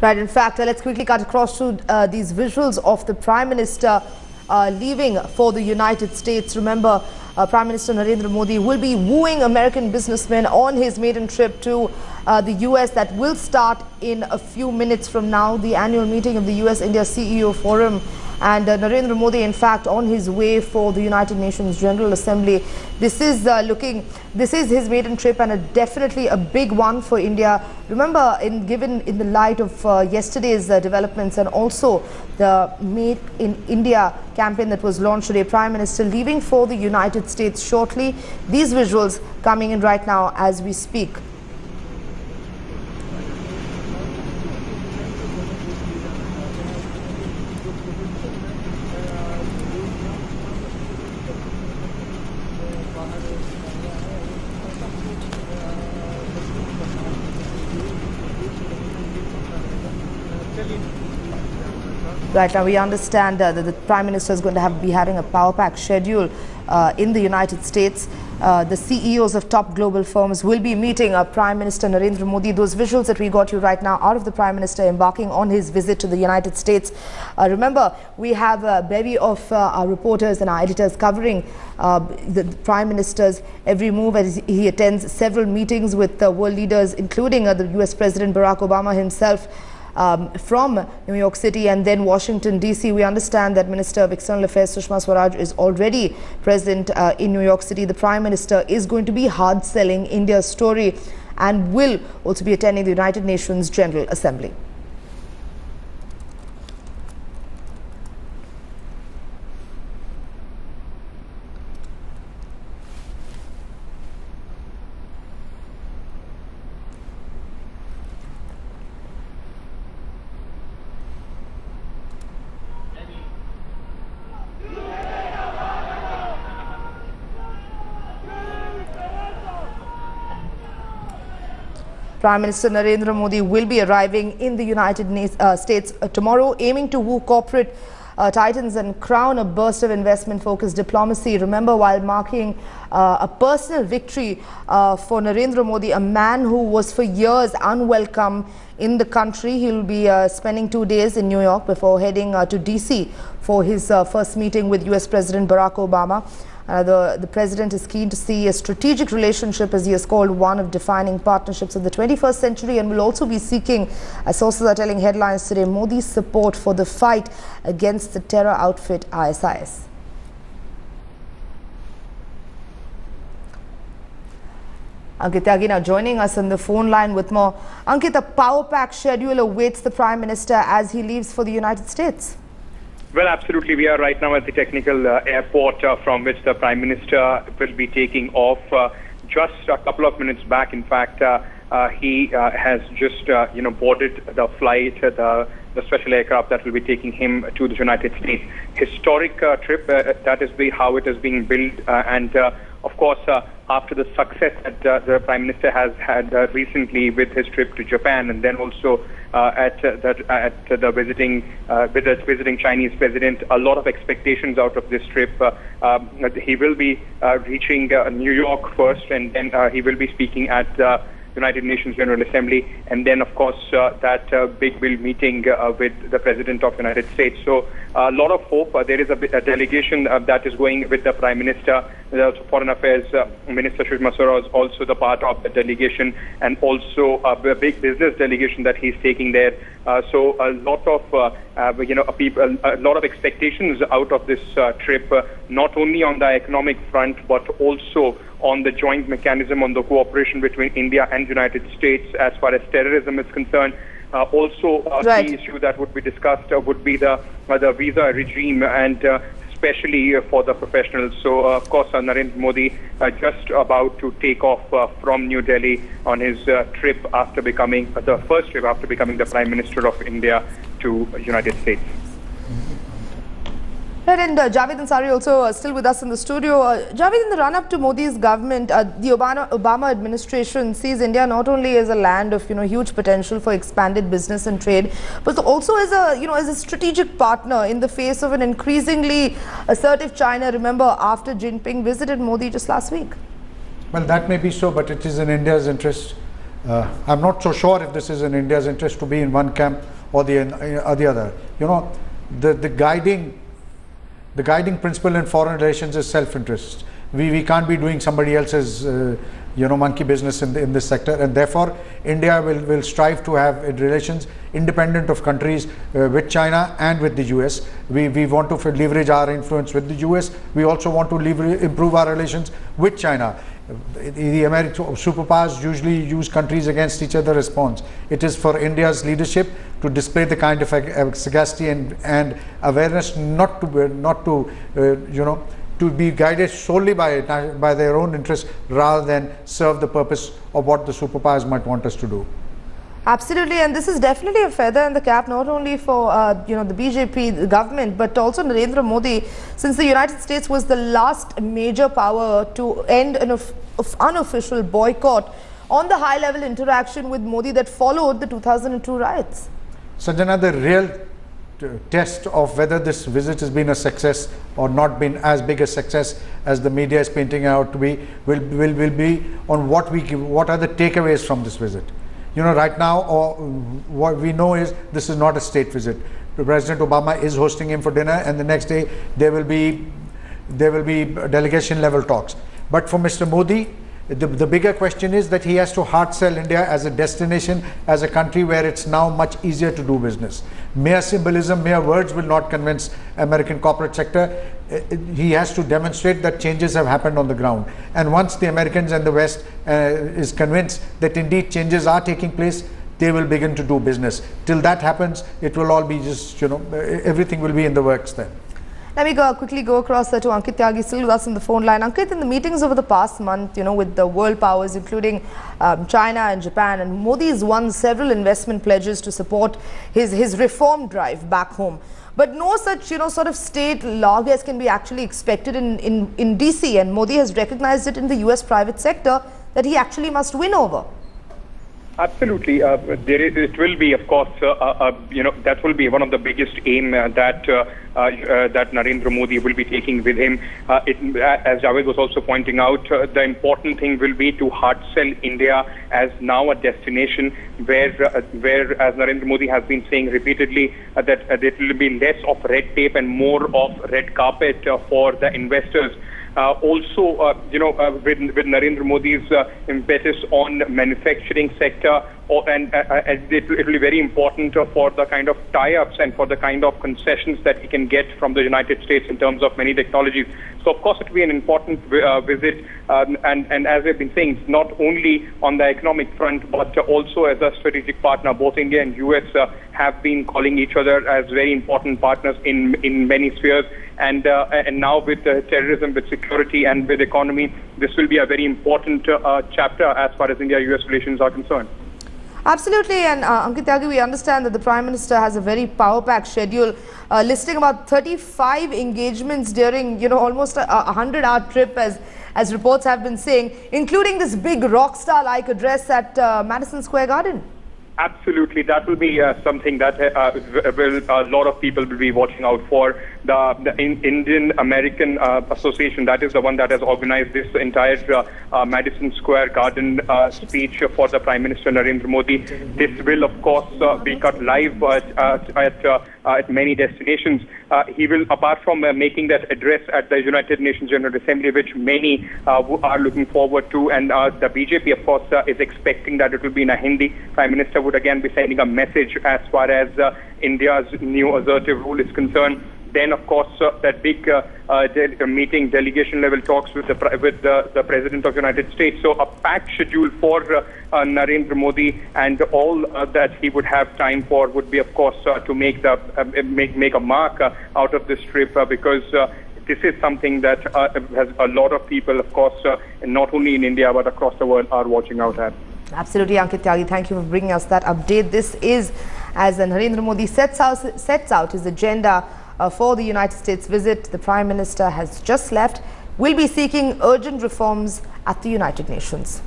Right. In fact, let's quickly cut across to these visuals of the Prime Minister leaving for the United States. Remember, Prime Minister Narendra Modi will be wooing American businessmen on his maiden trip to the US that will start in a few minutes from now, the annual meeting of the US-India CEO Forum. And Narendra Modi, in fact, on his way for the United Nations General Assembly. This is his maiden trip, and definitely a big one for India. Remember, given in the light of yesterday's developments and also the Made in India campaign that was launched today, Prime Minister leaving for the United States shortly. These visuals coming in right now as we speak. Right now, we understand that the Prime Minister is going to be having a power pack schedule in the United States. The CEOs of top global firms will be meeting Prime Minister Narendra Modi. Those visuals that we got you right now out of the Prime Minister embarking on his visit to the United States. Remember, we have a bevy of our reporters and our editors covering the Prime Minister's every move as he attends several meetings with world leaders, including the US President Barack Obama himself. From New York City and then Washington, D.C. We understand that Minister of External Affairs Sushma Swaraj is already present in New York City. The Prime Minister is going to be hard selling India's story and will also be attending the United Nations General Assembly. Prime Minister Narendra Modi will be arriving in the United States tomorrow, aiming to woo corporate titans and crown a burst of investment-focused diplomacy. Remember, while marking a personal victory for Narendra Modi, a man who was for years unwelcome in the country, he will be spending 2 days in New York before heading to D.C. for his first meeting with US President Barack Obama. The president is keen to see a strategic relationship, as he has called one of defining partnerships of the 21st century, and will also be seeking, as sources are telling headlines today, Modi's support for the fight against the terror outfit ISIS. Ankit Tyagi now joining us on the phone line with more. Ankit, a power pack schedule awaits the Prime Minister as he leaves for the United States. Well, absolutely. We are right now at the technical airport from which the Prime Minister will be taking off. Just a couple of minutes back, in fact, he has just boarded the flight, the special aircraft that will be taking him to the United States. Historic trip, that is how it is being built, and of course, after the success that the Prime Minister has had recently with his trip to Japan, and then also at the visiting Chinese president, a lot of expectations out of this trip. He will be reaching New York first, and then he will be speaking at the United Nations General Assembly, and then of course that big Bill meeting with the President of the United States. So a lot of hope. There is a delegation that is going with the Prime Minister. The Foreign Affairs Minister Sushma Swaraj is also the part of the delegation, and also a big business delegation that he's taking there. So a lot of people, a lot of expectations out of this trip, not only on the economic front, but also on the joint mechanism, on the cooperation between India and United States as far as terrorism is concerned. Also, right. The issue that would be discussed would be the visa regime, and especially for the professionals. So, of course, Narendra Modi just about to take off from New Delhi on his trip after becoming the first trip after becoming the Prime Minister of India to United States. And Javed Ansari also still with us in the studio. Javed, in the run-up to Modi's government, the Obama administration sees India not only as a land of huge potential for expanded business and trade, but also as a strategic partner in the face of an increasingly assertive China. Remember, after Jinping visited Modi just last week. Well, that may be so, but it is in India's interest I'm not so sure if this is in India's interest to be in one camp or the other. You know, the guiding principle in foreign relations is self-interest. We can't be doing somebody else's monkey business in this sector, and therefore India will strive to have relations independent of countries with China and with the US. We want to leverage our influence with the US. We also want to improve our relations with China. The American superpowers usually use countries against each other response. It is for India's leadership to display the kind of sagacity and awareness not to be guided solely by their own interests rather than serve the purpose of what the superpowers might want us to do. Absolutely, and this is definitely a feather in the cap not only for the BJP government but also Narendra Modi, since the United States was the last major power to end an unofficial boycott on the high-level interaction with Modi that followed the 2002 riots. Sanjana, the real test of whether this visit has been a success or not been as big a success as the media is painting out to be will be on what are the takeaways from this visit. You know, right now what we know is this is not a state visit. President Obama is hosting him for dinner, and the next day there will be delegation level talks. But for Mr. Modi, the bigger question is that he has to hard sell India as a destination, as a country where it's now much easier to do business. Mere symbolism, mere words will not convince American corporate sector. He has to demonstrate that changes have happened on the ground. And once the Americans and the West is convinced that indeed changes are taking place, they will begin to do business. Till that happens, it will all be just, everything will be in the works then. Let me quickly go across to Ankit Tyagi, still with us on the phone line. Ankit, in the meetings over the past month, with the world powers, including China and Japan, and Modi's won several investment pledges to support his reform drive back home. But no such, sort of state largesse can be actually expected in DC, and Modi has recognized it in the US private sector that he actually must win over. Absolutely. It will be, of course, that will be one of the biggest aim that Narendra Modi will be taking with him. As Javed was also pointing out, the important thing will be to hard sell India as now a destination where as Narendra Modi has been saying repeatedly, that it will be less of red tape and more of red carpet for the investors. With Narendra Modi's impetus on manufacturing sector, it will be very important for the kind of tie-ups and for the kind of concessions that he can get from the United States in terms of many technologies. So, of course, it will be an important visit. And as I've been saying, it's not only on the economic front, but also as a strategic partner. Both India and US have been calling each other as very important partners in many spheres. And now with terrorism, with security, and with economy, this will be a very important chapter as far as India-US relations are concerned. Absolutely, and Ankit Tyagi, we understand that the Prime Minister has a very power-packed schedule, listing about 35 engagements during, almost a 100-hour trip, as reports have been saying, including this big rock star-like address at Madison Square Garden. Absolutely, that will be something that a lot of people will be watching out for. The Indian American Association, that is the one that has organized this entire Madison Square Garden speech for the Prime Minister Narendra Modi. This will, of course, be cut live at many destinations. He will, apart from making that address at the United Nations General Assembly, which many are looking forward to, and the BJP, of course, is expecting that it will be in a Hindi. Prime Minister would again be sending a message as far as India's new assertive rule is concerned. Then, of course, that big meeting, delegation level talks with the President of the United States. So a packed schedule for Narendra Modi, and all that he would have time for would be, of course, to make a mark out of this trip, because this is something that has a lot of people, of course, not only in India but across the world, are watching out at. Absolutely, Ankit Tyagi, thank you for bringing us that update. This is as Narendra Modi sets out his agenda for the United States visit. The Prime Minister has just left. Will be seeking urgent reforms at the United Nations.